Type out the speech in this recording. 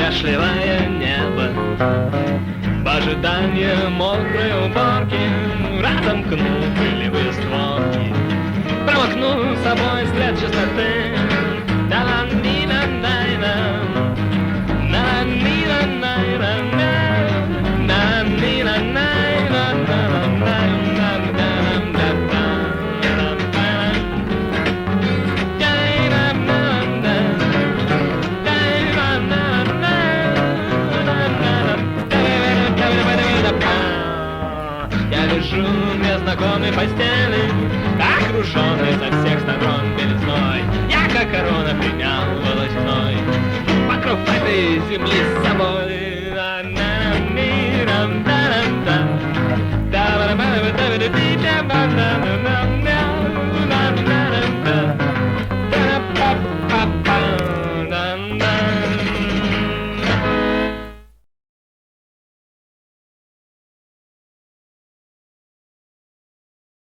неряшливое небо. В ожидании мокрой уборки разомкну пылевые створки, промокну собой след чистоты. Я лежу в незнакомой постели, окруженный со всех сторон белизной. Я как корона принял волосяной покров этой земли с собой.